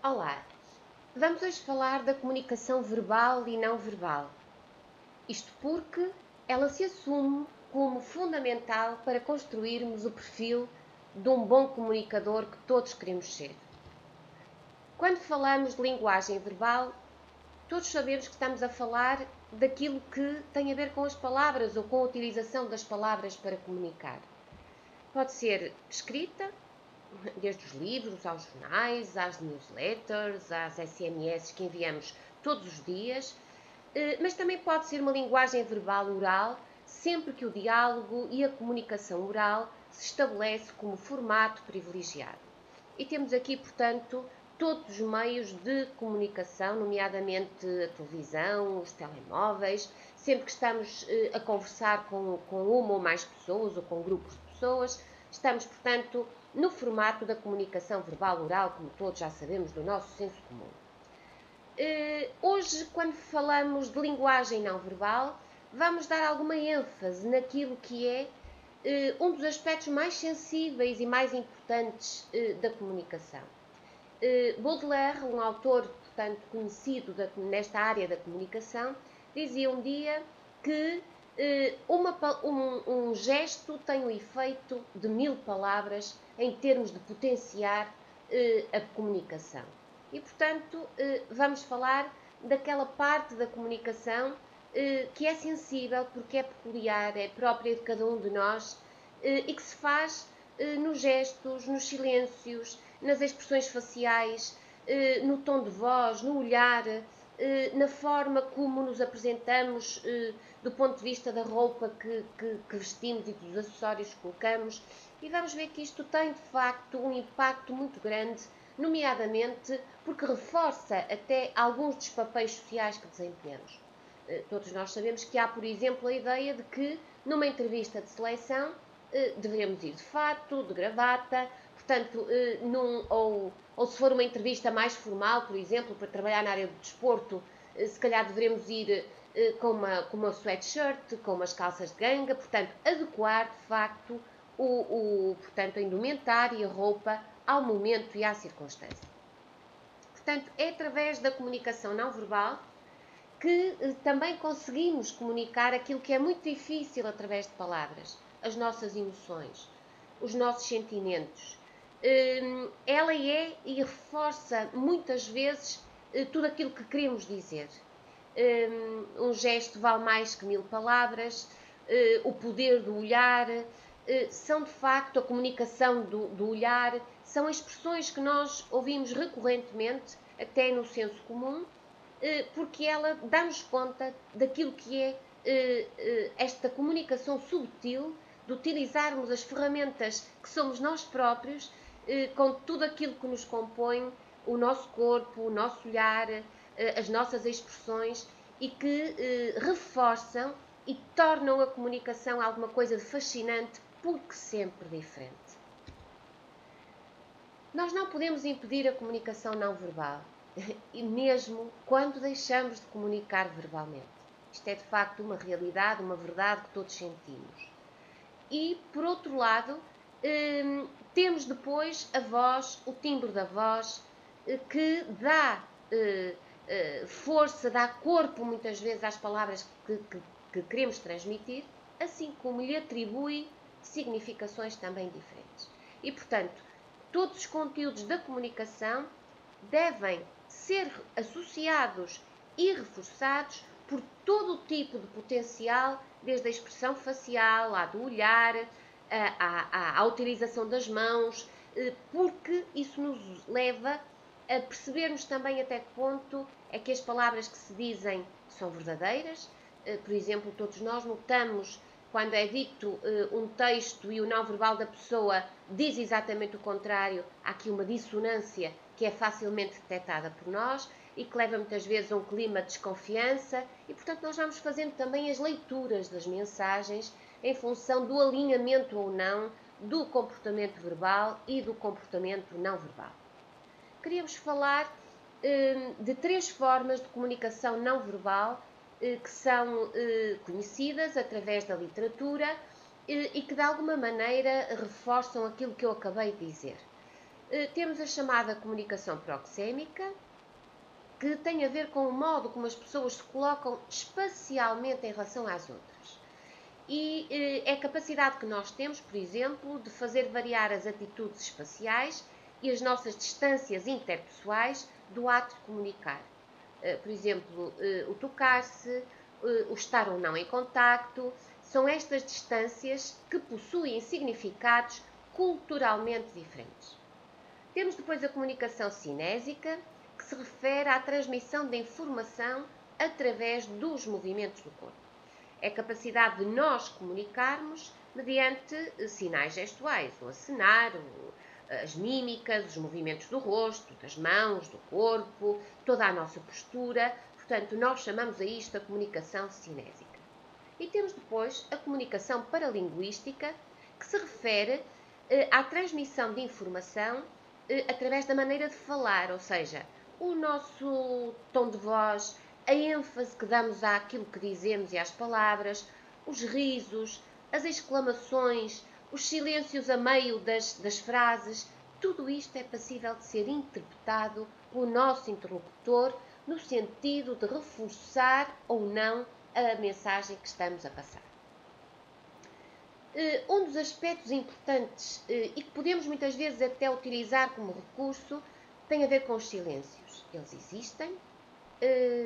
Olá, vamos hoje falar da comunicação verbal e não verbal. Isto porque ela se assume como fundamental para construirmos o perfil de um bom comunicador que todos queremos ser. Quando falamos de linguagem verbal, todos sabemos que estamos a falar daquilo que tem a ver com as palavras ou com a utilização das palavras para comunicar. Pode ser escrita, desde os livros, aos jornais, às newsletters, às SMS que enviamos todos os dias, mas também pode ser uma linguagem verbal oral, sempre que o diálogo e a comunicação oral se estabelece como formato privilegiado. E temos aqui, portanto, todos os meios de comunicação, nomeadamente a televisão, os telemóveis, sempre que estamos a conversar com uma ou mais pessoas ou com grupos de pessoas, estamos, portanto, no formato da comunicação verbal oral, como todos já sabemos do nosso senso comum. Hoje, quando falamos de linguagem não verbal, vamos dar alguma ênfase naquilo que é um dos aspectos mais sensíveis e mais importantes da comunicação. Baudelaire, um autor, portanto, conhecido nesta área da comunicação, dizia um dia que um gesto tem o efeito de 1000 palavras em termos de potenciar a comunicação. E, portanto, vamos falar daquela parte da comunicação que é sensível, porque é peculiar, é própria de cada um de nós e que se faz nos gestos, nos silêncios, nas expressões faciais, no tom de voz, no olhar, na forma como nos apresentamos do ponto de vista da roupa que vestimos e dos acessórios que colocamos. E vamos ver que isto tem, de facto, um impacto muito grande, nomeadamente porque reforça até alguns dos papéis sociais que desempenhamos. Todos nós sabemos que há, por exemplo, a ideia de que numa entrevista de seleção devemos ir de fato, de gravata, portanto, ou se for uma entrevista mais formal, por exemplo, para trabalhar na área do desporto, se calhar devemos ir com uma sweatshirt, com umas calças de ganga, portanto, adequar de facto portanto, a indumentária e a roupa ao momento e à circunstância. Portanto, é através da comunicação não verbal que também conseguimos comunicar aquilo que é muito difícil através de palavras, as nossas emoções, os nossos sentimentos. Ela é e reforça muitas vezes tudo aquilo que queremos dizer. Um gesto vale mais que 1000 palavras, o poder do olhar, são de facto a comunicação do olhar, são expressões que nós ouvimos recorrentemente, até no senso comum, porque ela dá-nos conta daquilo que é esta comunicação subtil, de utilizarmos as ferramentas que somos nós próprios, com tudo aquilo que nos compõe, o nosso corpo, o nosso olhar, as nossas expressões, e que reforçam e tornam a comunicação alguma coisa de fascinante, porque sempre diferente. Nós não podemos impedir a comunicação não verbal, e mesmo quando deixamos de comunicar verbalmente. Isto é de facto uma realidade, uma verdade que todos sentimos. E, por outro lado, temos depois a voz, o timbre da voz, que dá força, dá corpo muitas vezes às palavras que queremos transmitir, assim como lhe atribui significações também diferentes. E, portanto, todos os conteúdos da comunicação devem ser associados e reforçados por todo o tipo de potencial, desde a expressão facial, à do olhar, à utilização das mãos, porque isso nos leva a percebermos também até que ponto é que as palavras que se dizem são verdadeiras. Por exemplo, todos nós notamos quando é dito um texto e o não verbal da pessoa diz exatamente o contrário, há aqui uma dissonância que é facilmente detectada por nós e que leva muitas vezes a um clima de desconfiança e, portanto, nós vamos fazendo também as leituras das mensagens em função do alinhamento ou não do comportamento verbal e do comportamento não verbal. Queríamos falar de 3 formas de comunicação não verbal que são conhecidas através da literatura e que de alguma maneira reforçam aquilo que eu acabei de dizer. Temos a chamada comunicação proxémica, que tem a ver com o modo como as pessoas se colocam espacialmente em relação às outras. E é a capacidade que nós temos, por exemplo, de fazer variar as atitudes espaciais e as nossas distâncias interpessoais do ato de comunicar. Por exemplo, o tocar-se, o estar ou não em contacto, são estas distâncias que possuem significados culturalmente diferentes. Temos depois a comunicação cinésica, que se refere à transmissão de informação através dos movimentos do corpo. É a capacidade de nós comunicarmos mediante sinais gestuais, o acenar, as mímicas, os movimentos do rosto, das mãos, do corpo, toda a nossa postura. Portanto, nós chamamos a isto a comunicação cinésica. E temos depois a comunicação paralinguística, que se refere à transmissão de informação através da maneira de falar, ou seja, o nosso tom de voz, a ênfase que damos àquilo que dizemos e às palavras, os risos, as exclamações, os silêncios a meio das frases, tudo isto é passível de ser interpretado pelo nosso interlocutor no sentido de reforçar ou não a mensagem que estamos a passar. Um dos aspectos importantes e que podemos muitas vezes até utilizar como recurso tem a ver com os silêncios. Eles existem,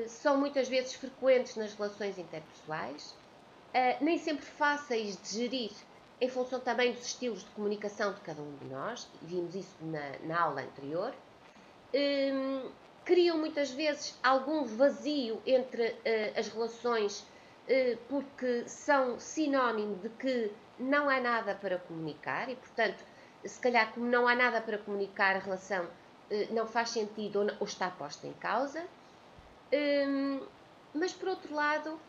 são muitas vezes frequentes nas relações interpessoais, nem sempre fáceis de gerir em função também dos estilos de comunicação de cada um de nós, vimos isso na aula anterior. Criam muitas vezes algum vazio entre as relações porque são sinónimo de que não há nada para comunicar e, portanto, se calhar como não há nada para comunicar, a relação não faz sentido ou está posta em causa. Mas, por outro lado,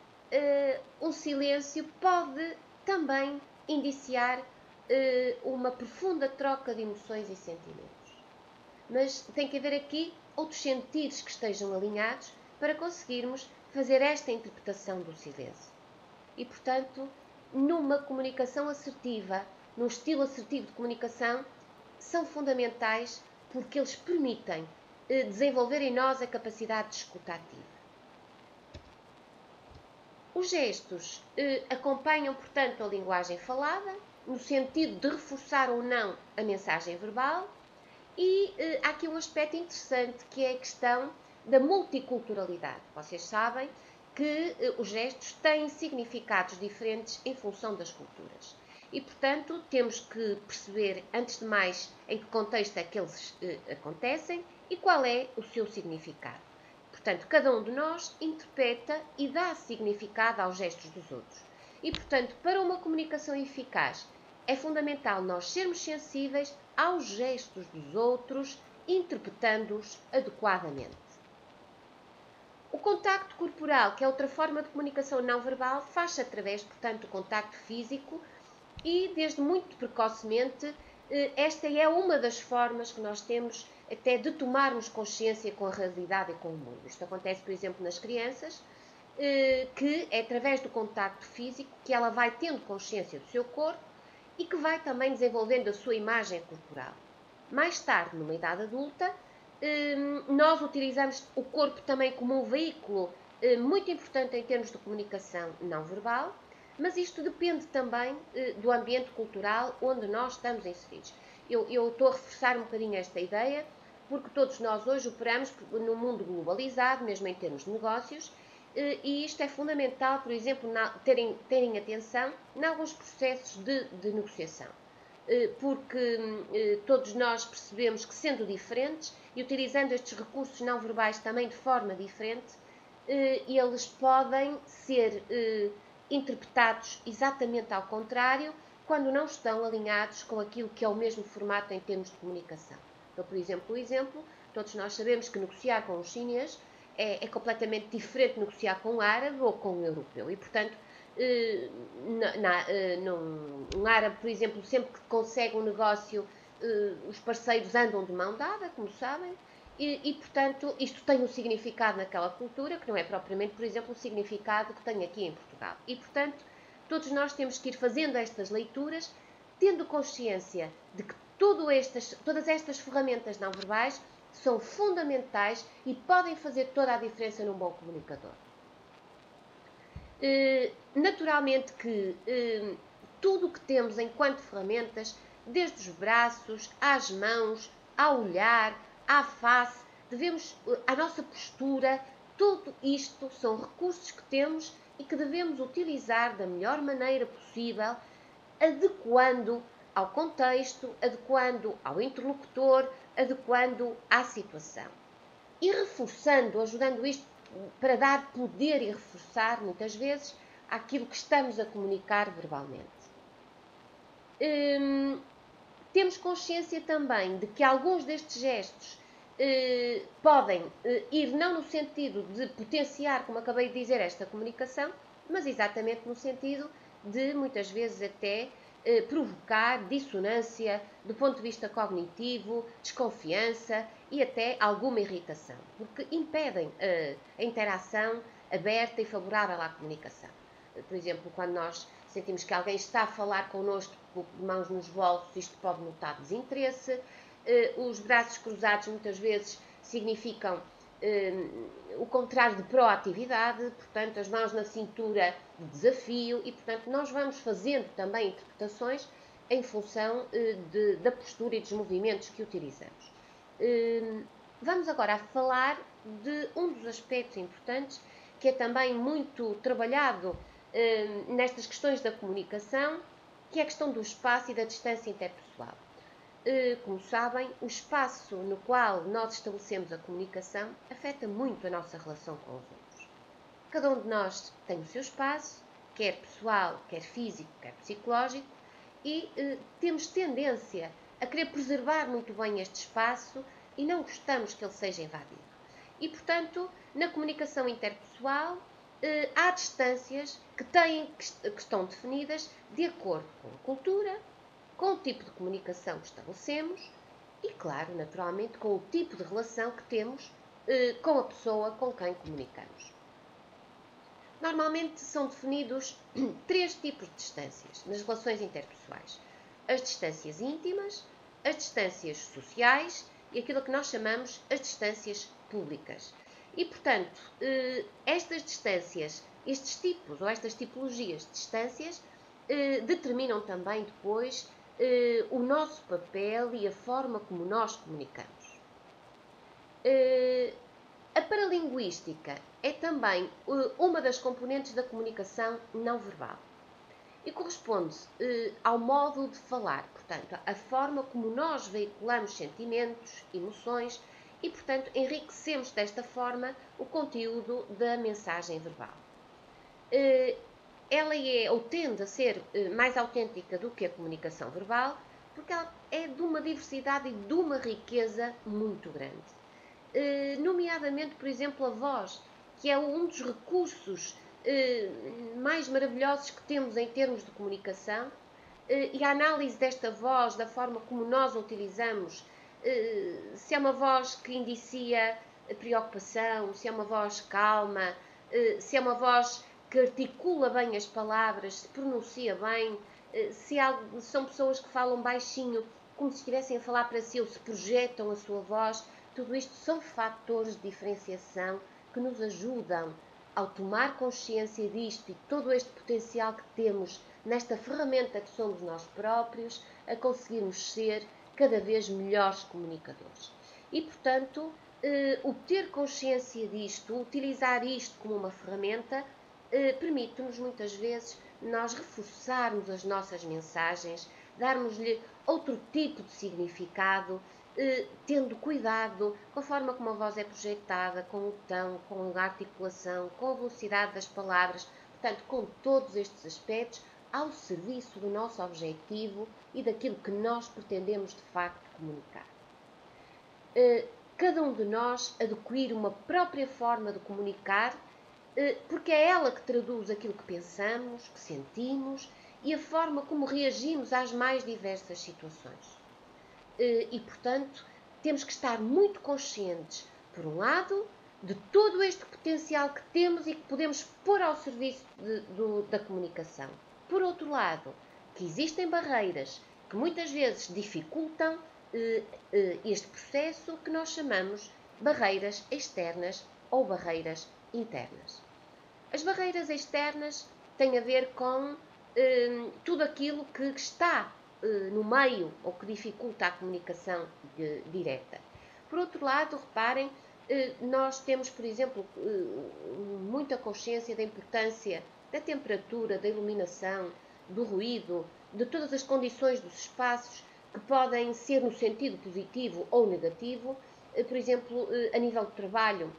um silêncio pode também indiciar uma profunda troca de emoções e sentimentos. Mas tem que haver aqui outros sentidos que estejam alinhados para conseguirmos fazer esta interpretação do silêncio. E, portanto, numa comunicação assertiva, num estilo assertivo de comunicação, são fundamentais porque eles permitem desenvolver em nós a capacidade de escuta ativa. Os gestos acompanham, portanto, a linguagem falada, no sentido de reforçar ou não a mensagem verbal, e há aqui um aspecto interessante que é a questão da multiculturalidade. Vocês sabem que os gestos têm significados diferentes em função das culturas. E, portanto, temos que perceber, antes de mais, em que contexto é que eles acontecem e qual é o seu significado. Portanto, cada um de nós interpreta e dá significado aos gestos dos outros. E, portanto, para uma comunicação eficaz, é fundamental nós sermos sensíveis aos gestos dos outros, interpretando-os adequadamente. O contacto corporal, que é outra forma de comunicação não verbal, faz-se através, portanto, do contacto físico e, desde muito precocemente, esta é uma das formas que nós temos até de tomarmos consciência com a realidade e com o mundo. Isto acontece, por exemplo, nas crianças, que é através do contacto físico que ela vai tendo consciência do seu corpo e que vai também desenvolvendo a sua imagem corporal. Mais tarde, numa idade adulta, nós utilizamos o corpo também como um veículo muito importante em termos de comunicação não verbal, mas isto depende também do ambiente cultural onde nós estamos inseridos. Eu estou a reforçar um bocadinho esta ideia, porque todos nós hoje operamos num mundo globalizado, mesmo em termos de negócios, e isto é fundamental, por exemplo, terem atenção em alguns processos de negociação. Porque todos nós percebemos que, sendo diferentes e utilizando estes recursos não verbais também de forma diferente, eles podem ser interpretados exatamente ao contrário quando não estão alinhados com aquilo que é o mesmo formato em termos de comunicação. Então, por exemplo, todos nós sabemos que negociar com um chinês é completamente diferente de negociar com um árabe ou com um europeu. E, portanto, um árabe, por exemplo, sempre que consegue um negócio, os parceiros andam de mão dada, como sabem, e, portanto, isto tem um significado naquela cultura que não é propriamente, por exemplo, o significado que tem aqui em Portugal. E, portanto, todos nós temos que ir fazendo estas leituras, tendo consciência de que todas estas ferramentas não verbais são fundamentais e podem fazer toda a diferença num bom comunicador. Naturalmente que tudo o que temos enquanto ferramentas, desde os braços, às mãos, ao olhar, à face, à nossa postura, tudo isto são recursos que temos e que devemos utilizar da melhor maneira possível, adequando ao contexto, adequando ao interlocutor, adequando à situação. E reforçando, ajudando isto para dar poder e reforçar, muitas vezes, aquilo que estamos a comunicar verbalmente. Temos consciência também de que alguns destes gestos podem ir não no sentido de potenciar, como acabei de dizer, esta comunicação, mas exatamente no sentido de, muitas vezes, até provocar dissonância do ponto de vista cognitivo, desconfiança e até alguma irritação, porque impedem a interação aberta e favorável à comunicação. Por exemplo, quando nós sentimos que alguém está a falar connosco de mãos nos bolsos, isto pode notar desinteresse. Os braços cruzados muitas vezes significam o contrário de proatividade, portanto, as mãos na cintura de desafio e, portanto, nós vamos fazendo também interpretações em função da postura e dos movimentos que utilizamos. Vamos agora a falar de um dos aspectos importantes que é também muito trabalhado nestas questões da comunicação, que é a questão do espaço e da distância interpessoal. Como sabem, o espaço no qual nós estabelecemos a comunicação afeta muito a nossa relação com os outros. Cada um de nós tem o seu espaço, quer pessoal, quer físico, quer psicológico, e temos tendência a querer preservar muito bem este espaço e não gostamos que ele seja invadido. E, portanto, na comunicação interpessoal, há distâncias que estão definidas de acordo com a cultura, com o tipo de comunicação que estabelecemos e, claro, naturalmente, com o tipo de relação que temos com a pessoa com quem comunicamos. Normalmente são definidos 3 tipos de distâncias nas relações interpessoais. As distâncias íntimas, as distâncias sociais e aquilo que nós chamamos as distâncias públicas. E, portanto, estas distâncias, estes tipos ou estas tipologias de distâncias determinam também depois o nosso papel e a forma como nós comunicamos. A paralinguística é também uma das componentes da comunicação não verbal e corresponde ao modo de falar, portanto, a forma como nós veiculamos sentimentos, emoções e, portanto, enriquecemos desta forma o conteúdo da mensagem verbal. Ela é ou tende a ser mais autêntica do que a comunicação verbal, porque ela é de uma diversidade e de uma riqueza muito grande. Nomeadamente, por exemplo, a voz, que é um dos recursos mais maravilhosos que temos em termos de comunicação, e a análise desta voz, da forma como nós a utilizamos, se é uma voz que indicia preocupação, se é uma voz calma, se é uma voz que articula bem as palavras, se pronuncia bem, são pessoas que falam baixinho, como se estivessem a falar para si ou se projetam a sua voz. Tudo isto são fatores de diferenciação que nos ajudam, ao tomar consciência disto e todo este potencial que temos nesta ferramenta que somos nós próprios, a conseguirmos ser cada vez melhores comunicadores. E, portanto, o ter consciência disto, utilizar isto como uma ferramenta, permite-nos muitas vezes nós reforçarmos as nossas mensagens, darmos-lhe outro tipo de significado, tendo cuidado com a forma como a voz é projetada, com o tom, com a articulação, com a velocidade das palavras, portanto, com todos estes aspectos ao serviço do nosso objetivo e daquilo que nós pretendemos de facto comunicar. Cada um de nós adquirir uma própria forma de comunicar, porque é ela que traduz aquilo que pensamos, que sentimos e a forma como reagimos às mais diversas situações. E, portanto, temos que estar muito conscientes, por um lado, de todo este potencial que temos e que podemos pôr ao serviço da comunicação. Por outro lado, que existem barreiras que muitas vezes dificultam este processo que nós chamamos barreiras externas ou barreiras internas. As barreiras externas têm a ver com tudo aquilo que está no meio ou que dificulta a comunicação direta. Por outro lado, reparem, nós temos, por exemplo, muita consciência da importância da temperatura, da iluminação, do ruído, de todas as condições dos espaços que podem ser no sentido positivo ou negativo. Por exemplo, a nível de trabalho,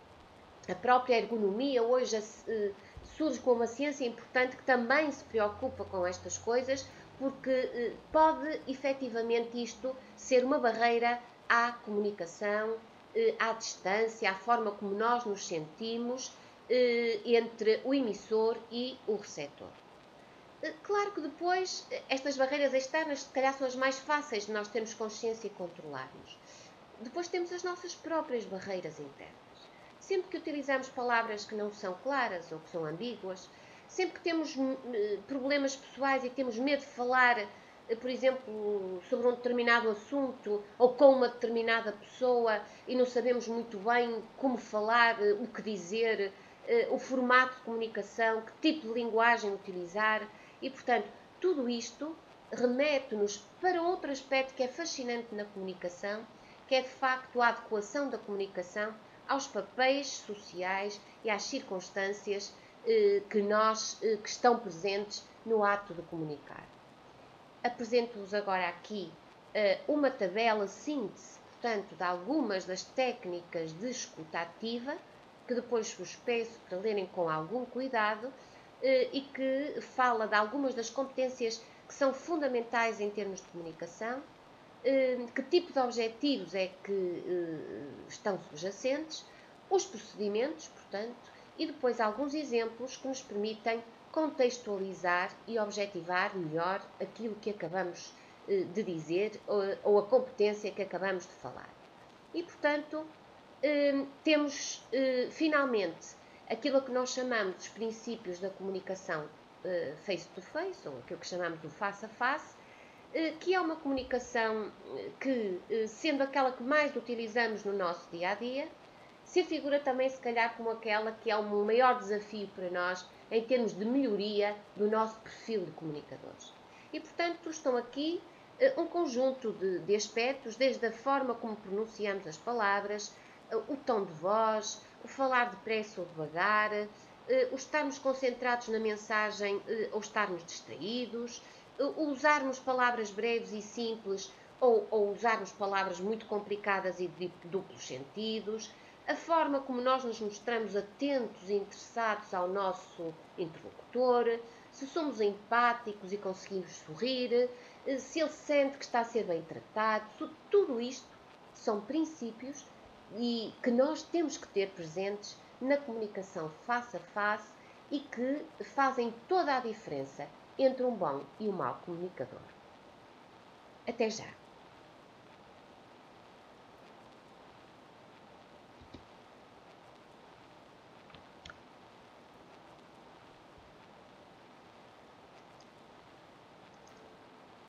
a própria ergonomia hoje surge como uma ciência importante que também se preocupa com estas coisas, porque pode efetivamente isto ser uma barreira à comunicação, à distância, à forma como nós nos sentimos entre o emissor e o receptor. Claro que depois estas barreiras externas se calhar são as mais fáceis de nós termos consciência e controlarmos. Depois temos as nossas próprias barreiras internas. Sempre que utilizamos palavras que não são claras ou que são ambíguas, sempre que temos problemas pessoais e temos medo de falar, por exemplo, sobre um determinado assunto ou com uma determinada pessoa e não sabemos muito bem como falar, o que dizer, o formato de comunicação, que tipo de linguagem utilizar e, portanto, tudo isto remete-nos para outro aspecto que é fascinante na comunicação, que é de facto a adequação da comunicação aos papéis sociais e às circunstâncias que estão presentes no ato de comunicar. Apresento-vos agora aqui uma tabela síntese, portanto, de algumas das técnicas de escuta ativa, que depois vos peço para lerem com algum cuidado e que fala de algumas das competências que são fundamentais em termos de comunicação, que tipo de objetivos é que estão subjacentes, os procedimentos, portanto, e depois alguns exemplos que nos permitem contextualizar e objetivar melhor aquilo que acabamos de dizer ou a competência que acabamos de falar. E, portanto, temos finalmente aquilo que nós chamamos dos princípios da comunicação face-to-face, ou aquilo que chamamos do face-a-face, que é uma comunicação que, sendo aquela que mais utilizamos no nosso dia-a-dia, se afigura também, se calhar, como aquela que é o maior desafio para nós em termos de melhoria do nosso perfil de comunicadores. E, portanto, estão aqui um conjunto de aspectos, desde a forma como pronunciamos as palavras, o tom de voz, o falar depressa ou devagar, o estarmos concentrados na mensagem ou estarmos distraídos, usarmos palavras breves e simples ou usarmos palavras muito complicadas e de duplos sentidos, a forma como nós nos mostramos atentos e interessados ao nosso interlocutor, se somos empáticos e conseguimos sorrir, se ele sente que está a ser bem tratado, tudo isto são princípios e que nós temos que ter presentes na comunicação face a face e que fazem toda a diferença entre um bom e um mau comunicador. Até já!